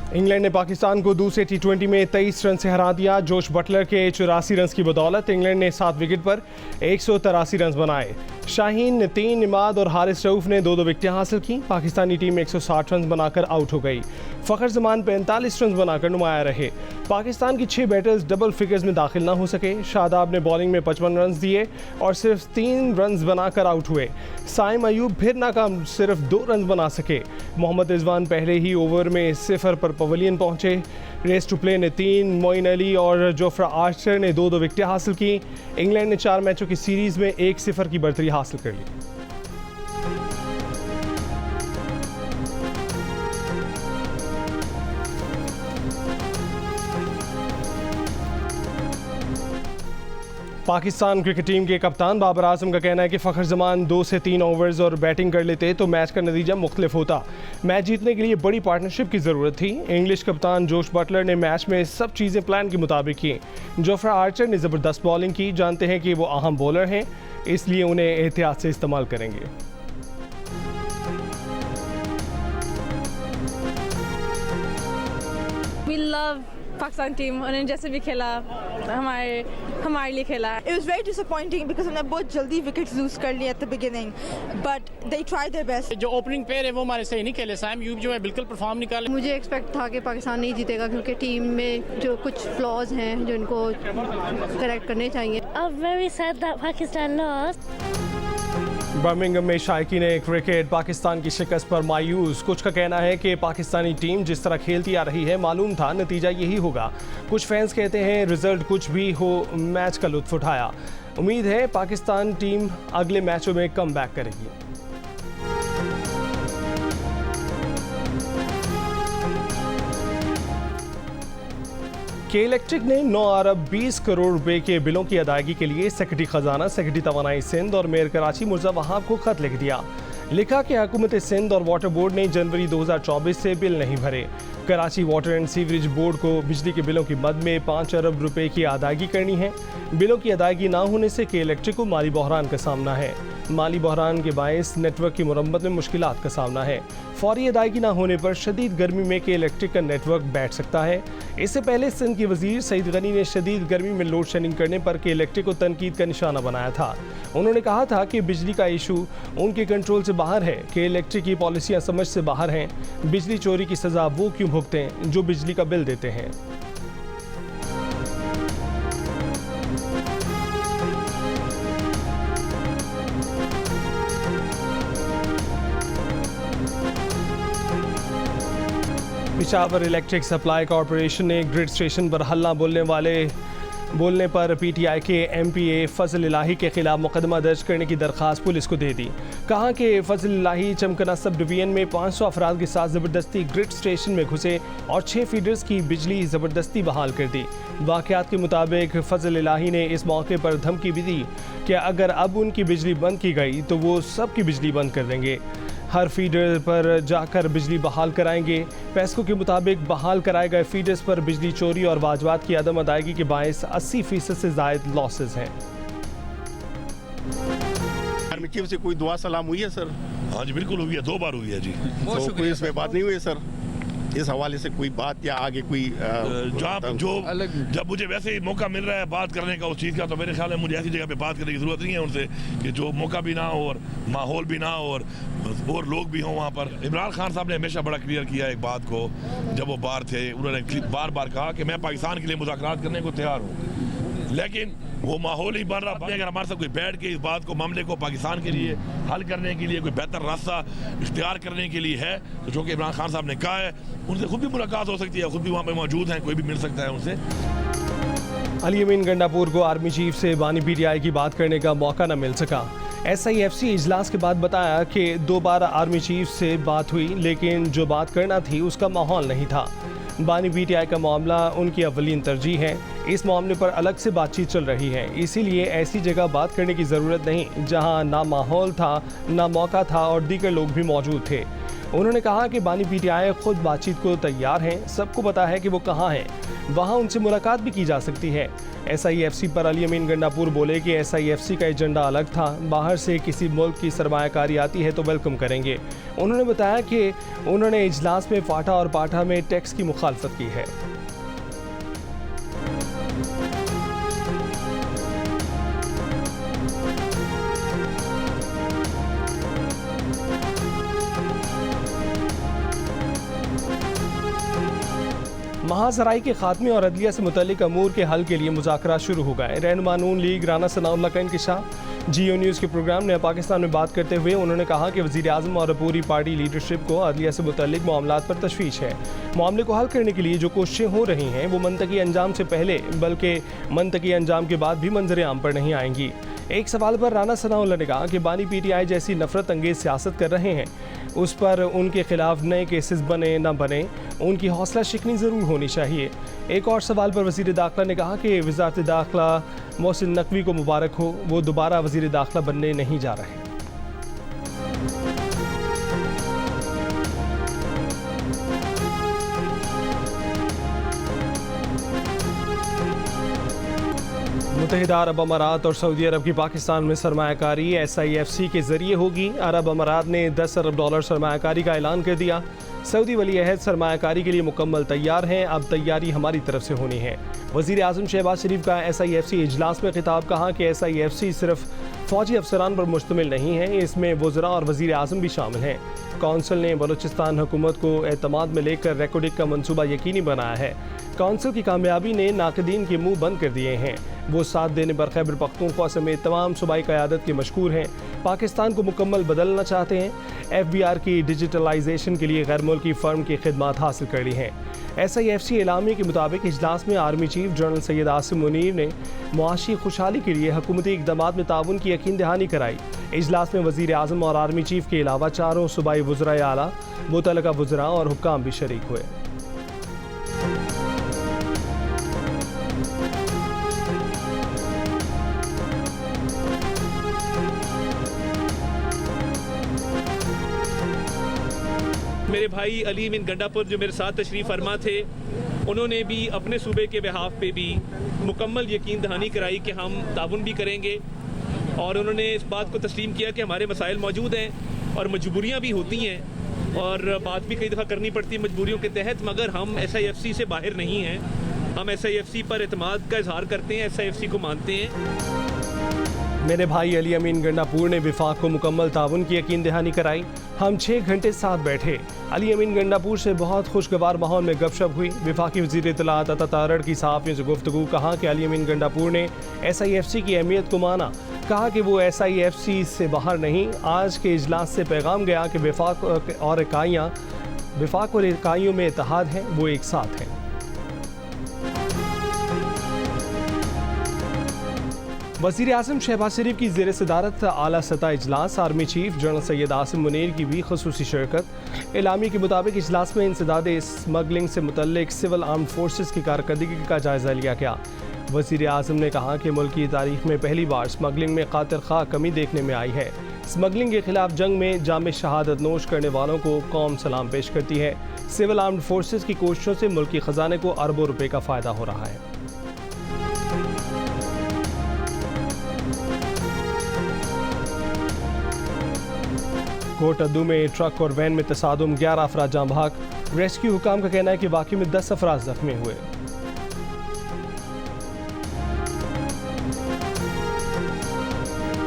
England ने पाकिस्तान को दूसरे टी20 में 23 रन से हरा दिया। जोश बटलर के 84 रन की बदौलत इंग्लैंड ने 7 विकेट पर 183 रन बनाए। शाहीन, नतीन, इमाद और हारिस रऊफ ने 2-2 विकेटें हासिल की। पाकिस्तानी टीम 160 रन बनाकर आउट हो गई। फ़खर जमान 45 रन बनाकर नुमाया रहे। पाकिस्तान की 6 बैटर्स डबल फिगर्स में दाखिल ना हो सके। शादाब ने बॉलिंग में 55 रन दिए और सिर्फ 3 रन बनाकर आउट हुए। साइम अयूब फिर नाकाम, सिर्फ 2 रन बना सके। मोहम्मद रिजवान पहले ही ओवर में 0 पर पवेलियन पहुंचे। रेस टू प्ले ने 3, मोइन अली और जोफ्रा आर्चर ने 2-2 विकेटें हासिल की। इंग्लैंड ने 4 मैचों की सीरीज में 1-0 की बढ़तरी हासिल कर ली। पाकिस्तान क्रिकेट टीम के कप्तान बाबर आजम का कहना है कि फ़खर जमान 2 से 3 ओवर्स और बैटिंग कर लेते तो मैच का नतीजा मुख्तलिफ होता। मैच जीतने के लिए बड़ी पार्टनरशिप की ज़रूरत थी। इंग्लिश कप्तान जोश बटलर ने मैच में सब चीज़ें प्लान के मुताबिक की। जोफ्रा आर्चर ने ज़बरदस्त बॉलिंग की। जानते हैं कि वो अहम बॉलर हैं, इसलिए उन्हें एहतियात से इस्तेमाल करेंगे। पाकिस्तान टीम उन्होंने जैसे भी खेला हमारे लिए खेला। It was very disappointing because हमने बहुत जल्दी विकेट्स लूज कर लिए at the beginning, but they tried their best. जो ओपनिंग पेयर है वो हमारे सही नहीं खेले। साइम अयूब जो है बिल्कुल परफॉर्म नहीं कर रहे। मुझे एक्सपेक्ट था कि पाकिस्तान नहीं जीतेगा क्योंकि टीम में जो कुछ फ्लॉज हैं जो इनको करेक्ट करने चाहिए। I'm very sad that Pakistan lost. Birmingham में शायकीन क्रिकेट पाकिस्तान की शिकस्त पर मायूस। कुछ का कहना है कि पाकिस्तानी टीम जिस तरह खेलती आ रही है मालूम था नतीजा यही होगा। कुछ फैंस कहते हैं रिजल्ट कुछ भी हो, मैच का लुत्फ उठाया। उम्मीद है पाकिस्तान टीम अगले मैचों में कम बैक करेगी। के इलेक्ट्रिक ने 9 अरब 20 करोड़ रुपए के बिलों की अदायगी के लिए सेक्रेटरी खजाना, सेक्रेटरी तवानाई सिंध और मेयर कराची मुर्जा वहाब को खत लिख दिया। लिखा कि हुकूमत सिंध और वाटर बोर्ड ने जनवरी 2024 से बिल नहीं भरे। Karachi water and sewerage board को बिजली के बिलों की मद में 5 अरब रुपए की अदायगी करनी है। बिलों की अदायगी ना होने से के इलेक्ट्रिक को माली बहरान का सामना है। माली बहरान के बायस नेटवर्क की मुरम्मत में मुश्किलात का सामना है। फौरी अदायगी ना होने पर शदीद गर्मी में के इलेक्ट्रिक का नेटवर्क बैठ सकता है। इससे पहले सिंध के वजीर सईद गनी ने शदीद गर्मी में लोड शेडिंग करने पर के इलेक्ट्रिक को तनकीद का निशाना बनाया था। उन्होंने कहा था कि बिजली का इशू उनके कंट्रोल से बाहर है। के इलेक्ट्रिक की पॉलिसियाँ समझ से बाहर हैं। बिजली चोरी की सज़ा वो क्यों भुगतें जो बिजली का बिल देते हैं। पिशावर इलेक्ट्रिक सप्लाई कॉरपोरेशन ने ग्रिड स्टेशन पर हल्ला बोलने पर पीटीआई के एमपीए फजल इलाही के खिलाफ मुकदमा दर्ज करने की दरख्वास्त पुलिस को दे दी। कहा कि फजल इलाही चमकना सब डिवीजन में 500 अफराद के साथ ज़बरदस्ती ग्रिड स्टेशन में घुसे और 6 फीडर्स की बिजली ज़बरदस्ती बहाल कर दी। वाक़यात के मुताबिक फजल इलाही ने इस मौके पर धमकी भी दी कि अगर अब उनकी बिजली बंद की गई तो वो सबकी बिजली बंद कर देंगे। हर फीडर पर जाकर बिजली बहाल कराएंगे। पैसकों के मुताबिक बहाल कराए गए फीडर्स पर बिजली चोरी और वाजबात की अदम अदायगी के बायस 80% से ज़ायद लॉसेस हैं। से कोई दुआ सलाम हुई है सर? हाँ जी बिल्कुल हुई है, 2 बार हुई है जी। तो कोई इसमें बात नहीं हुई है सर? इस हवाले से कोई बात या आगे कोई जब मुझे वैसे ही मौका मिल रहा है बात करने का उस चीज़ का, तो मेरे ख्याल में मुझे ऐसी जगह पे बात करने की ज़रूरत नहीं है उनसे कि जो मौका भी ना हो और माहौल भी ना हो और लोग भी हों वहाँ पर। इमरान खान साहब ने हमेशा बड़ा क्लियर किया एक बात को, जब वो बाहर थे उन्होंने बार बार कहा कि मैं पाकिस्तान के लिए मुज़ाकरात करने को तैयार हूँ, लेकिन वो माहौल ही बन रहा। अगर हमारे साथ कोई बैठ के इस बात को मामले को पाकिस्तान के लिए हल करने के लिए कोई बेहतर रास्ता इख्तियार करने के लिए है, तो जो कि इमरान खान साहब ने कहा है, उनसे खुद भी मुलाकात हो सकती है, खुद भी वहाँ पे मौजूद हैं, कोई भी मिल सकता है उनसे। अली अमीन गंडापुर को आर्मी चीफ से बानी पीटीआई की बात करने का मौका न मिल सका। SIFC इजलास के बाद बताया कि 2 बार आर्मी चीफ से बात हुई, लेकिन जो बात करना थी उसका माहौल नहीं था। बानी पीटीआई का मामला उनकी अव्वलीन तरजीह है। इस मामले पर अलग से बातचीत चल रही है, इसीलिए ऐसी जगह बात करने की ज़रूरत नहीं जहां ना माहौल था, ना मौका था और दीगर लोग भी मौजूद थे। उन्होंने कहा कि बानी पीटीआई खुद बातचीत को तैयार हैं, सबको पता है कि वो कहाँ हैं, वहाँ उनसे मुलाकात भी की जा सकती है। SIFC पर अली अमीन गंडापुर बोले कि SIFC का एजेंडा अलग था, बाहर से किसी मुल्क की सरमायाकारी आती है तो वेलकम करेंगे। उन्होंने बताया कि उन्होंने इजलास में फाटा और पाठा में टैक्स की मुखालफत की है। महाजराई के खात्मे और अदलिया से मुतल्लिक अमूर के हल के लिए मुज़ाकरा शुरू हो गए। रहनुमा नून लीग राना सनाउल्लाह का इंकिशाफ। जियो न्यूज़ के प्रोग्राम नया पाकिस्तान में बात करते हुए उन्होंने कहा कि वज़ीर आज़म और पूरी पार्टी लीडरशिप को अदलिया से मुतल्लिक मामलात पर तशवीश है। मामले को हल करने के लिए जो कोशिशें हो रही हैं वो मंतकी अंजाम से पहले बल्कि मंतकी अंजाम के बाद भी मंजर आम पर नहीं आएंगी। एक सवाल पर राना सनाउल्लाह ने कहा कि बानी पीटीआई जैसी नफरत अंगेज सियासत कर रहे हैं, उस पर उनके खिलाफ नए केसेस बने न बने, उनकी हौसला शिकनी ज़रूर होनी चाहिए। एक और सवाल पर वज़ीर दाखिला ने कहा कि वज़ारत दाखिला मोहसिन नकवी को मुबारक हो, वो दोबारा वज़ीर दाखिला बनने नहीं जा रहे। मुत्तहिदा अरब अमारात और सऊदी अरब की पाकिस्तान में सरमायाकारी SIFC के जरिए होगी। अरब अमारात ने $10 अरब सरमायाकारी का ऐलान कर दिया। सऊदी वली अहद सरमायाकारी के लिए मुकम्मल तैयार हैं, अब तैयारी हमारी तरफ से होनी है। वज़ीर आज़म शहबाज शरीफ का SIFC इजलास में खिताब। कहा कि SIFC सिर्फ फ़ौजी अफसरान पर मुश्तमिल नहीं है, इसमें वज़रा और वज़ीर आज़म भी शामिल हैं। कौंसिल ने बलूचिस्तान हुकूमत को एतमाद में लेकर रेकॉर्डिंग का मंसूबा यकीनी बनाया है। कौंसिल की कामयाबी ने नाकदीन के मुंह बंद कर दिए हैं। वो साथ देने पर खैबर पख्तूनख्वा समेत तमाम सूबाई क़यादत के मशकूर हैं। पाकिस्तान को मुकम्मल बदलना चाहते हैं। FBR की डिजिटलाइजेशन के लिए गैर मुल्की फ़र्म की खिदमात हासिल कर ली हैं। SIFC एलामी के मुताबिक इजलास में army chief general Syed Asim Munir ने मुआशी खुशहाली के लिए हुकूमती इक़दामात में ताउन की यकीन दहानी कराई। इजलास में वज़ीर आज़म और आर्मी चीफ के अलावा 4 सूबाई वज़राए आला, मुतल्लिका वज़रा और हुक्काम भी शरीक हुए। मेरे भाई अली अमीन गंडापुर जो मेरे साथ तशरीफ़ फरमा थे, उन्होंने भी अपने सूबे के बिहाफ पे भी मुकम्मल यकीन दहानी कराई कि हम ताउन भी करेंगे, और उन्होंने इस बात को तस्लीम किया कि हमारे मसाइल मौजूद हैं और मजबूरियाँ भी होती हैं और बात भी कई दफ़ा करनी पड़ती है मजबूरियों के तहत, मगर हम SIFC से बाहर नहीं हैं। हम SIFC पर एतमाद का इजहार करते हैं, SIFC को मानते हैं। मेरे भाई अली अमीन गंडापुर ने विफाक को मुकम्मल ताउन की यकीन दहानी कराई। हम 6 घंटे साथ बैठे। अली अमीन गंडापुर से बहुत खुशगवार माहौल में गपशप हुई। विफाकी वज़ीर इत्तलात अता तारड़ की सहाफ़ियों से गुफ्तगू। कहा कि अली अमीन गंडापुर ने SIFC की अहमियत को माना। कहा कि वो SIFC से बाहर नहीं। आज के इजलास से पैगाम गया कि विफाक और इकाइयों में इत्तेहाद है, वो एक साथ हैं। वज़ीर आज़म शहबाज शरीफ की ज़ेर सदारत आला सतह इजलास। Army chief general Syed Asim Munir की भी ख़ुसूसी शिरकत। एलामी के मुताबिक इजलास में इंसदाद स्मगलिंग से मुतल्लिक सिविल आर्म फोर्सेस की कारकर्दगी का जायज़ा लिया गया। वज़ीर आज़म ने कहा कि मुल्क की तारीख में पहली बार स्मगलिंग में खातिर खा कमी देखने में आई है। स्मगलिंग के खिलाफ जंग में जाम शहादत नोश करने वालों को कौम सलाम पेश करती है। सिविल आर्म्ड फोर्सेस की कोशिशों से मुल्क के ख़जाने को अरबों रुपए का फ़ायदा हो रहा है। कोटअद्दू में ट्रक और वैन में तसादुम, 11 अफराद जाँ भाग। रेस्क्यू हुकाम का कहना है कि वाक़ई में 10 अफराद जख्मी हुए।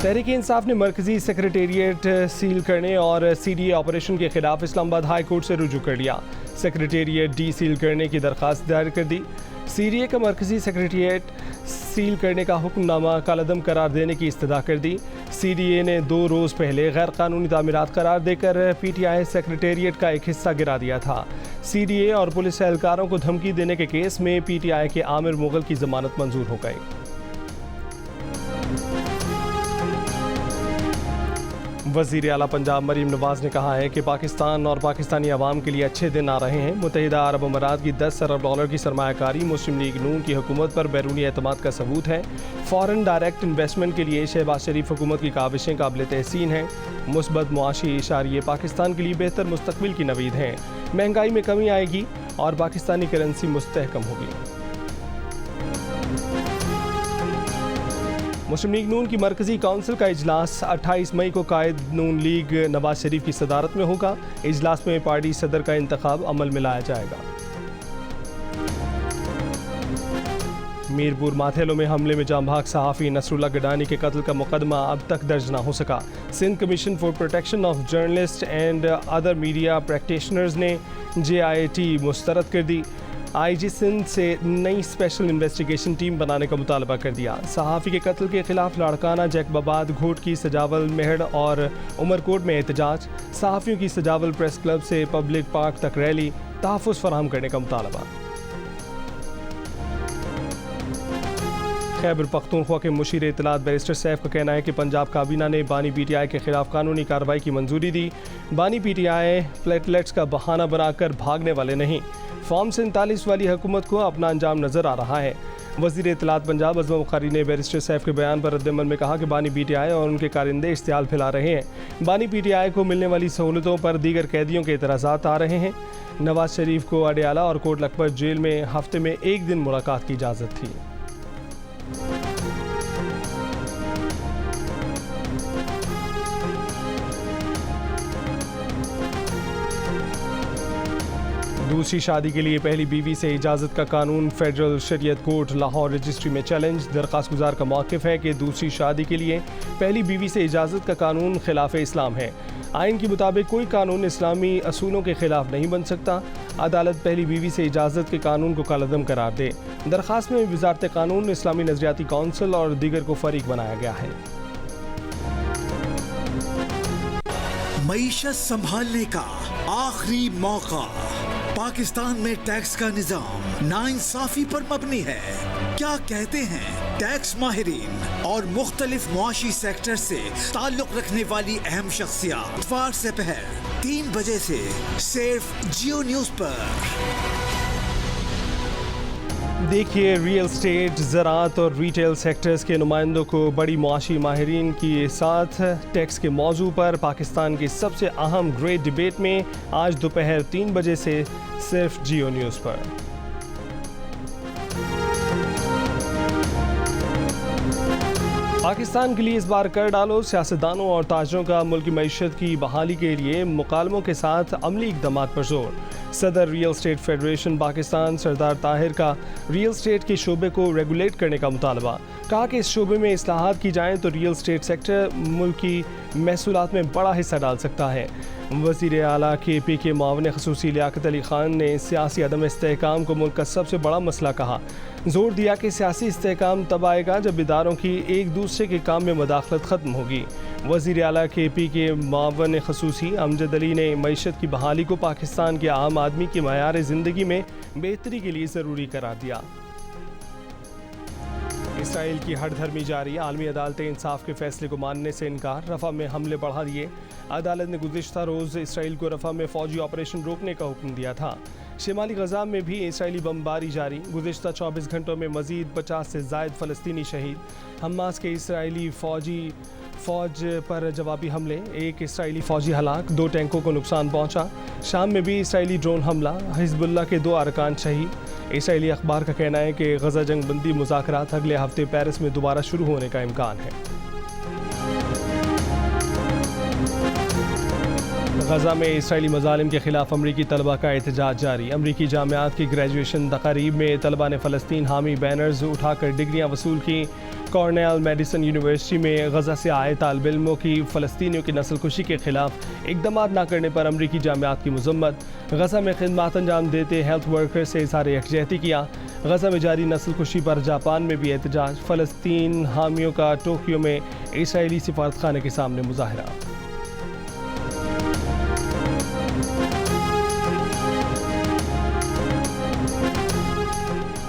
तहरीक इंसाफ ने मरकजी सेक्रेटेरिएट सील करने और CDA ऑपरेशन के खिलाफ इस्लामाबाद हाई कोर्ट से रुजू कर लिया। सेक्रेटेरिएट डी सील करने की दरख्वास्त दायर कर दी। CDA का मरकजी सेक्रेटेरिएट सील करने का हुक्मनामा कालअदम करार देने की इस्तदा कर दी। CDA ने 2 रोज़ पहले गैर कानूनी तामीरात करार देकर PTI सेक्रेटेरिएट का एक हिस्सा गिरा दिया था। CDA और पुलिस एहलकारों को धमकी देने के केस में PTI के आमिर मुगल की जमानत मंजूर हो गई। वज़ीर आला पंजाब मरीम नवाज़ ने कहा है कि पाकिस्तान और पाकिस्तानी अवाम के लिए अच्छे दिन आ रहे हैं। मुत्तहिदा अरब अमारात की 10 अरब डॉलर की सरमायाकारी मुस्लिम लीग नून की हुकूमत पर बैरूनी एतमाद का सबूत है। फ़ॉरेन डायरेक्ट इन्वेस्टमेंट के लिए शहबाज शरीफ हुकूमत की काविशें काबिल तहसीन हैं। मुस्बत मुआशी इशारे पाकिस्तान के लिए बेहतर मुस्तकबिल की नवीद हैं। महंगाई में कमी आएगी और पाकिस्तानी करेंसी मुस्तहकम होगी। मुस्लिम लीग नून की मरकज़ी काउंसिल का इजलास 28 मई को कायद नून लीग नवाज शरीफ की सदारत में होगा। इजलास में पार्टी सदर का इंतखाब अमल में लाया जाएगा। मीरपुर माथेलो में हमले में जाँ भाग सहाफ़ी नसरुल्लाह गडानी के कत्ल का मुकदमा अब तक दर्ज न हो सका। Sindh commission for protection of journalist and other media practitioners ने JIT मुस्तरद कर दी। IG सिंध से नई स्पेशल इन्वेस्टिगेशन टीम बनाने का मुतालबा कर दिया। सहाफ़ी के कत्ल के खिलाफ लाड़काना, जैकबाबाद, घोटकी, सजावल, मेहड़ और उमरकोट में एहतजाज। सहाफ़ियों की सजावल प्रेस क्लब से पब्लिक पार्क तक रैली, तहफ़्फ़ुज़ फराहम करने का मुतालबा। खैबर पख्तूनख्वा के मुशीर इत्तलात बैरिस्टर सैफ का कहना है कि पंजाब काबीना ने बानी PTI के खिलाफ कानूनी कार्रवाई की मंजूरी दी। बानी PTI प्लेटलेट्स का बहाना बनाकर भागने वाले नहीं। फॉर्म 47 वाली हुकूमत को अपना अंजाम नज़र आ रहा है। वज़ीर इत्तलात पंजाब अज़मा बुखारी ने बैरिस्टर सैफ के बयान पर रद्दअमल में कहा कि बानी PTI और उनके कारिंदे इश्तियाल फैला रहे हैं। बानी PTI को मिलने वाली सहूलतों पर दीगर कैदियों के एतराज़ात आ रहे हैं। नवाज शरीफ को अडयाला और कोट लखपत जेल में हफ्ते में एक दिन मुलाकात की इजाज़त थी। दूसरी शादी के लिए पहली बीवी से इजाज़त का कानून फेडरल शरीयत कोर्ट लाहौर रजिस्ट्री में चैलेंज। दरख्वास्त गुजार का मौक़िफ़ है कि दूसरी शादी के लिए पहली बीवी से इजाज़त का कानून खिलाफ इस्लाम है। आइन के मुताबिक कोई कानून इस्लामी असूलों के खिलाफ नहीं बन सकता। अदालत पहली बीवी से इजाज़त के कानून को कालअदम करार दे। दरख्वास्त में वज़ारत कानून, इस्लामी नज़रियाती कौंसिल और दीगर को फरीक बनाया गया है। मईशत संभालने का आखिरी मौका। पाकिस्तान में टैक्स का निजाम नाइंसाफी पर मबनी है। क्या कहते हैं टैक्स माहिरीन और मुख्तलिफ मुआशी सेक्टर से ताल्लुक रखने वाली अहम शख्सियात। इतवार से पहर 3 बजे से सिर्फ जियो न्यूज़ पर। देखिए रियल स्टेट, ज़राअत और रिटेल सेक्टर्स के नुमाइंदों को बड़ी मुआशी माहिरीन के साथ टैक्स के मौजू पर पाकिस्तान की सबसे अहम ग्रेट डिबेट में आज दोपहर 3 बजे से सिर्फ जियो न्यूज़ पर। पाकिस्तान के लिए इस बार कर डालो। सियासतदानों और ताजरों का मुल्क की मईशत की बहाली के लिए मुकालमों के साथ अमली इक़दाम पर जोर। सदर रियल स्टेट फेडरेशन पाकिस्तान सरदार ताहिर का रियल स्टेट के शोबे को रेगुलेट करने का मुतालबा। कहा कि इस शोबे में इस्लाहात की जाएँ तो रियल स्टेट सेक्टर मुल्क की महसूलात में बड़ा हिस्सा डाल सकता है। वज़ीर आला KP के मुआविन ख़ुसूसी लियाकत अली ख़ान ने सियासी अदम इस्तेहकाम को मुल्क का सबसे बड़ा मसला कहा। जोर दिया कि सियासी इस्तेहकाम तब आएगा जब इदारों की एक दूसरे के काम में मुदाखलत ख़त्म होगी। वज़ीर आला KP के मुआविन ख़ुसूसी अमजद अली ने मईशत की बहाली को पाकिस्तान के आम आदमी की मयार ज़िंदगी में बेहतरी के लिए ज़रूरी करार दिया। इसराइल की हठधर्मी जारी। आलमी अदालतें इंसाफ के फैसले को मानने से इनकार। रफ़ा में हमले बढ़ा दिए। अदालत ने गुज़िश्ता रोज़ इसराइल को रफ़ा में फ़ौजी ऑपरेशन रोकने का हुक्म दिया था। शिमाली गज़ा में भी इसराइली बमबारी जारी। गुज़िश्ता 24 घंटों में मज़ीद 50 से ज़ायद फ़लस्तीनी शहीद। हमास के इसराइली फ़ौज पर जवाबी हमले। एक इसराइली फ़ौजी हलाक, 2 टैंकों को नुकसान पहुँचा। शाम में भी इसराइली ड्रोन हमला। हिज़्बुल्लाह के 2 अरकान शहीद। इसराइली अखबार का कहना है कि गज़ा जंग बंदी मुज़ाकरात अगले हफ्ते पेरिस में दोबारा शुरू होने का इम्कान है। गज़ा में इसराइली मज़ालिम के ख़िलाफ़ अमरीकी तलबा का एहतजाज जारी। अमरीकी जामियात की ग्रेजुएशन तक़रीब में तलबा ने फ़लस्तीन हामी बैनर्स उठाकर डिग्रियाँ वसूल की। कॉर्नेल मेडिसन यूनिवर्सिटी में गज़ा से आए तालिब इल्मों की फ़लस्तीनियों की नस्लकुशी के ख़िलाफ़ इक़दामात न करने पर अमरीकी जामियात की मज़म्मत। गज़ा में खिदमत अंजाम देते हेल्थ वर्कर से इज़हार यकजहती किया। गज़ा में जारी नस्लकुशी पर जापान में भी एहतजाज। फ़लस्तीन हामियों का टोक्यो में इसराइली सिफारतखाने के सामने मुज़ाहरा।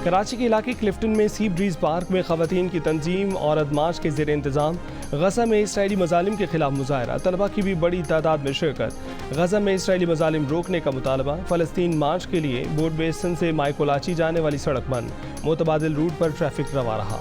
कराची के इलाके क्लिफ्टन में सी ब्रीज पार्क में ख़वातीन की तंजीम औरत मार्च के ज़ेर इंतज़ाम। गजा में इसराइली मजालिम के खिलाफ मुजाहरा, तलबा की भी बड़ी तादाद में शिरकत। गजा में इसराइली मजालिम रोकने का मुतालबा, फ़लस्तीन मार्च के लिए बोर्ड बेसन से माइकोलाची जाने वाली सड़क बंद, मुतबादिल रूट पर ट्रैफिक रवा रहा।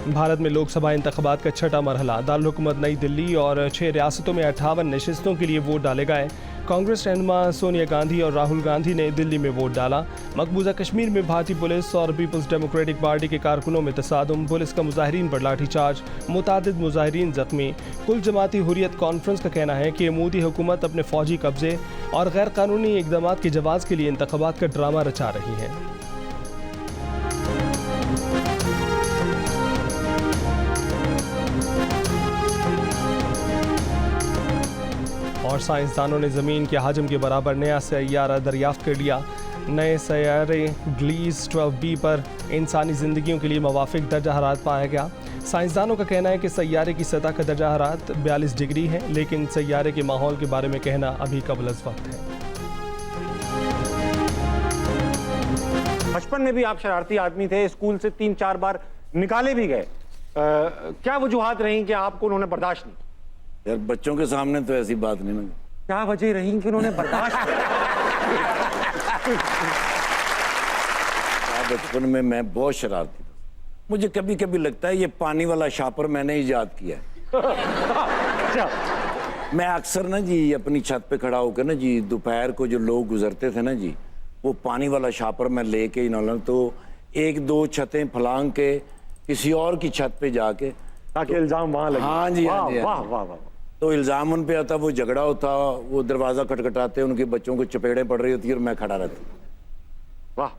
भारत में लोकसभा इंतखाबात का छठा मरहला, दारुल हुकूमत नई दिल्ली और 6 रियासतों में 58 नशिस्तों के लिए वोट डाले गए। कांग्रेस रहनुमा सोनिया गांधी और राहुल गांधी ने दिल्ली में वोट डाला। मकबूजा कश्मीर में भारतीय पुलिस और पीपल्स डेमोक्रेटिक पार्टी के कारकुनों में तसादुम, पुलिस का मुजाहिरीन पर लाठीचार्ज, मुतादिद मुजाहिरीन जख्मी। कुल जमाती हुर्रियत कॉन्फ्रेंस का कहना है कि मोदी हुकूमत अपने फौजी कब्जे और गैर कानूनी इकदाम के जवाब के लिए इंतखाबात का ड्रामा रचा रही है। और साइंसदानों ने ज़मीन के हजम के बराबर नया सैयारा दरियाफ्त कर लिया। नए सैयारे ग्लीस 12b पर इंसानी ज़िंदगियों के लिए मवाफिक दर्जा हरारत पाया गया। साइंसदानों का कहना है कि सैयारे की सतह का दर्जा हरारत 42 डिग्री है, लेकिन सैयारे के माहौल के बारे में कहना अभी कबल अज़ वक्त है। बचपन में भी आप शरारती आदमी थे, स्कूल से 3-4 बार निकाले भी गए। क्या वजूहात रही कि आपको उन्होंने बर्दाश्त नहीं? यार बच्चों के सामने तो ऐसी बात नहीं ना। क्या वजह रही कि उन्होंने बर्दाश्त बचपन में मैं बहुत शरारती था। मुझे कभी कभी लगता है ये पानी वाला शापर मैंने ईजाद किया है। मैं अक्सर ना जी अपनी छत पे खड़ा होकर ना जी दोपहर को जो लोग गुजरते थे ना जी, वो पानी वाला शापर मैं लेके ही ना तो 1-2 छतें फलांग के किसी और की छत पे जाके, ताकि इल्जाम वहां लगे। हाँ जी, हाँ जी, वाह वाह वाह। तो इल्जाम उन पे आता, वो झगड़ा होता, वो दरवाजा खटखटाते, उनके बच्चों को चपेड़े पड़ रही होती और मैं खड़ा रहता। वाह।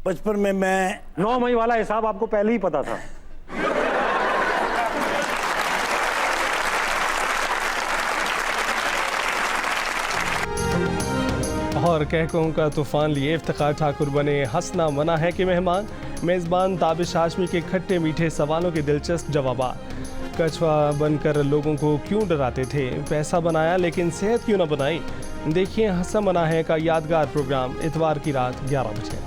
बचपन में मैं 9 मई वाला हिसाब आपको पहले ही पता था। और कहकों का तूफान लिए इफ्तिखार ठाकुर बने, हंसना मना है कि मेहमान। मेज़बान ताबिश हाशमी के खट्टे मीठे सवालों के दिलचस्प जवाबात। कछुआ बनकर लोगों को क्यों डराते थे, पैसा बनाया लेकिन सेहत क्यों ना बनाई। देखिए हंसा मना है का यादगार प्रोग्राम इतवार की रात 11 बजे।